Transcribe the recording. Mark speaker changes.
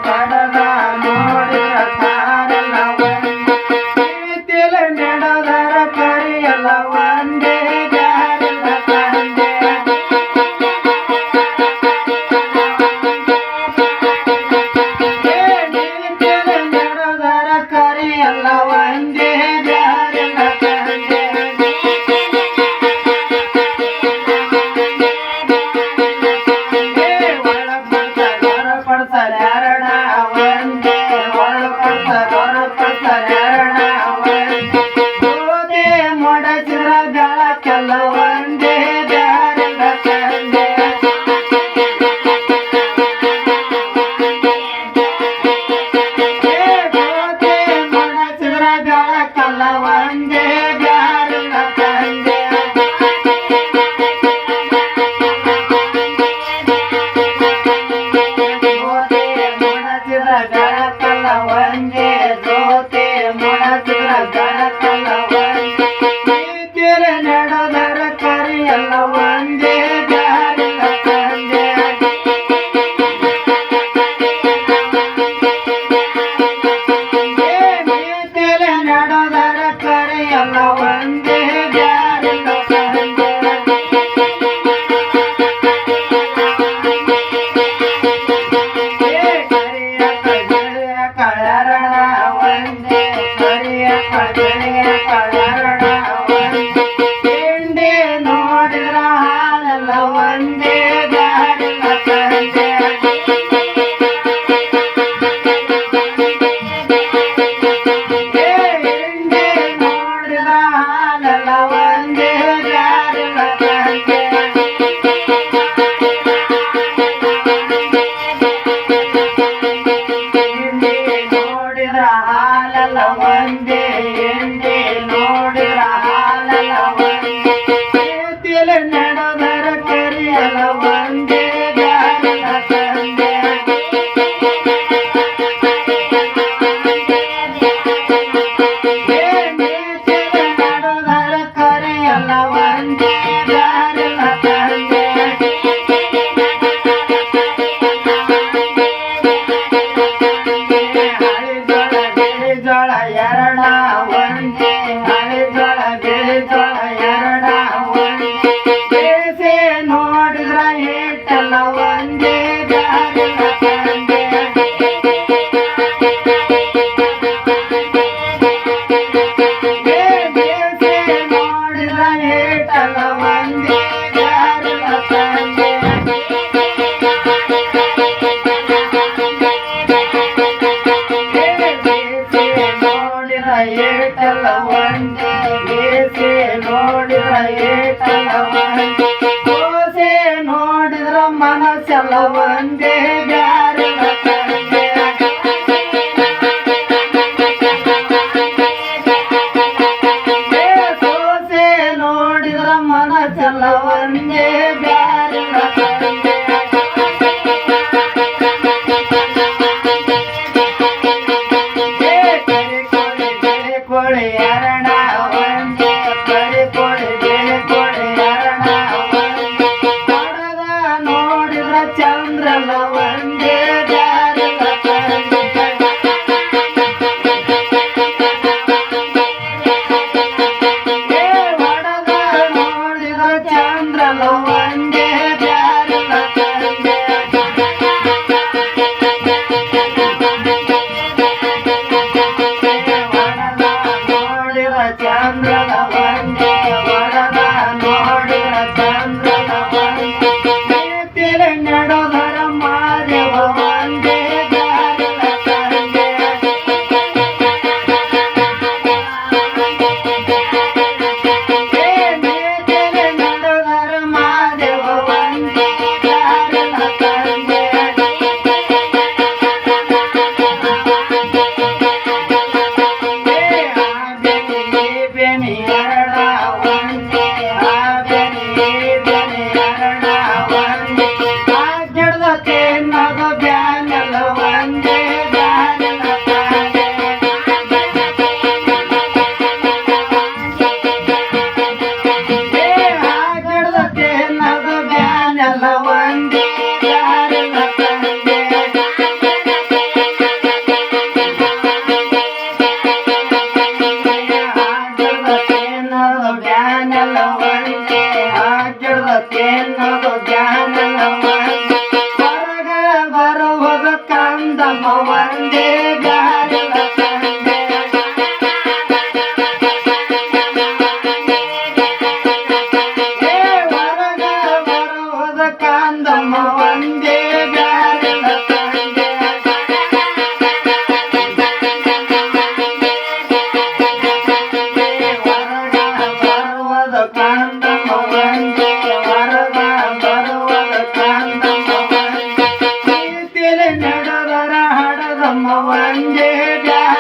Speaker 1: ಕಡದ ನೋಡಿದ ತಾರೆಲ್ಲ ಪ್ರೀತಿಲ ನಡೆದರ ಕರಿಯಲ್ಲ ಒಂದೇ ಜಾರಿಲ್ಲ ತಂದೆ ಪ್ರೀತಿಲ ನಡೆದರ ಕರಿಯಲ್ಲ ಒಂದೇ ಜಾರಿಲ್ಲ ತಂದೆ ಎರಡ ಒಂದೇ ಗೋಧಿ ಮೊಡಚಿರ ಬೆಳಕಲ್ಲ ಒಂದೇ ಜಾರಿಲ್ಲ ತಂದೆ ಗೋಧಿ ಮೊಡಚಿರ ಬೆಳಕಲ್ಲ ಒಂದೇ ಜಾರಿಲ್ಲ ತಂದೆ ಗಳಕಲ್ಲ ಒಂದೇ ಜ್ಯೋತಿ ಮೊಳಚಿರ ಗಳಕಲ್ಲ ಒಂದೇ ಪ್ರೀತಿಲ ನಡೆದರ ಕರಿಯಲ್ಲ ಒಂದೇ ಜಾರಿಲ್ಲ ತಂದೆ ಪ್ರೀತಿಲ ನಡೆದರ ಕರಿಯಲ್ಲ ಒಂದೇ ಜಾರಿಲ್ಲ ತಂದೆ ಕಳರಣ ಒಂದೇ ಕರಿಯ ಕಳಿಯ ಕಳರಣ ಒಂದೇ ತಿಂಡಿ ನೋಡಿದ್ರ ಹಾಲಲ್ಲ ಒಂದೇ ಜಾರಿಲ್ಲ ತಂದೆ ತಿಂಡಿ ನೋಡಿದ್ರ ಹಾಲಲ್ಲ ಒಂದೇ ಜಾರಿಲ್ಲ ತಂದೆ ಹಾಲಲ್ಲ ಒಂದೇ ಎಂಡಿ ನೋಡಿರ ಹಾಲಲ್ಲ ಒಂದೇ ಪ್ರೀತಿಲ ನಡೆದರ ಕರಿಯಲ್ಲ ಒಂದೇ ಜಾರಿಲ್ಲ ತಂದೆ ಪ್ರೀತಿಲ ನಡೆದರ ಕರಿಯಲ್ಲ ಒಂದೇ ಜಾರಿಲ್ಲ ತಂದೆ ಜೋಳ ಎರಡ ಒಂದೇ ಹಳೆ ಜೋಳ ಬಿಳಿ ಜೋಳ ಎರಡ ಒಂದೇ ಬೇಸೆ ನೋಡಿದ್ರ ಹಿಟ್ಟಲ್ಲ ಒಂದೇ ಜಾರಿಲ್ಲ ತಂದೆ ಬೇಸೆ ನೋಡಿದ್ರ ಹಿಟ್ಟಲ್ಲ ಒಂದೇ ಜಾರಿಲ್ಲ ತಂದೆ ಏಟಲ್ಲ ಒಂದೇ ಬೇಸೆ ನೋಡಿದ್ರ ಏಟಲ್ಲ ಒಂದೇ ದೋಸೆ ನೋಡಿದ್ರ ಮನಸ್ಸೆಲ್ಲ ಒಂದೇ ಜಾರಿಲ್ಲ ತಂದೆ ದೋಸೆ ನೋಡಿದ್ರ ಮನಸ್ಸೆಲ್ಲ ಒಂದೇ ಜಾರಿಲ್ಲ ತಂದೆ ಕೋಳಿ ಎರಡ ಒಂದೇ ಕರಿ ಕೋಳಿ ಬಿಳಿ ಕೋಳಿ ಎರಡ ಒಂದೇ ಹೊಡೆದ ನೋಡಿದ್ರ ಚಂದ್ರಲ್ಲ ಒಂದೇ ಜಾರಿಲ್ಲ ತಂದೆ ಹೊಡೆದ ನೋಡಿದ್ರ ಚಂದ್ರಲ್ಲ ಒಂದೇ ಜಾರಿಲ್ಲ ತಂದೆ ಚಂದ್ರನ ಒಂದೇ ವರದ ನೋಡಿದ ಚಂದ್ರನ ಒಂದೇ ಪ್ರೀತಿಲ ನಡೆದರ ಮಾದೇವ ಒಂದೇ ಜಾರಿಲ್ಲ ತಂದೆ ಪ್ರೀತಿಲ ನಡೆದರ ಮಾದೇವ ಒಂದೇ ಜಾರಿಲ್ಲ ತಂದೆ ಕಾಂದಮ್ಮ ಒಂದೇ ಬ್ಯಾರಲ ತಂದೆ ಹೊರಗ ಬರುವುದ ಕಾಂದಮ್ಮ ಒಂದೇ ಬ್ಯಾರಲ ತಂದೆ ಹೊರಗ ಬರುವುದ ಕಾಂದಮ್ಮ ಒಂದೇ ಹೊರಗ ಬರುವುದ ಕಾಂದಮ್ಮ ಒಂದೇ ಪ್ರೀತಿಲಿ ನಡೆದರ ಹಡದಮ್ಮ ಒಂದೇ ಬ್ಯಾರಲ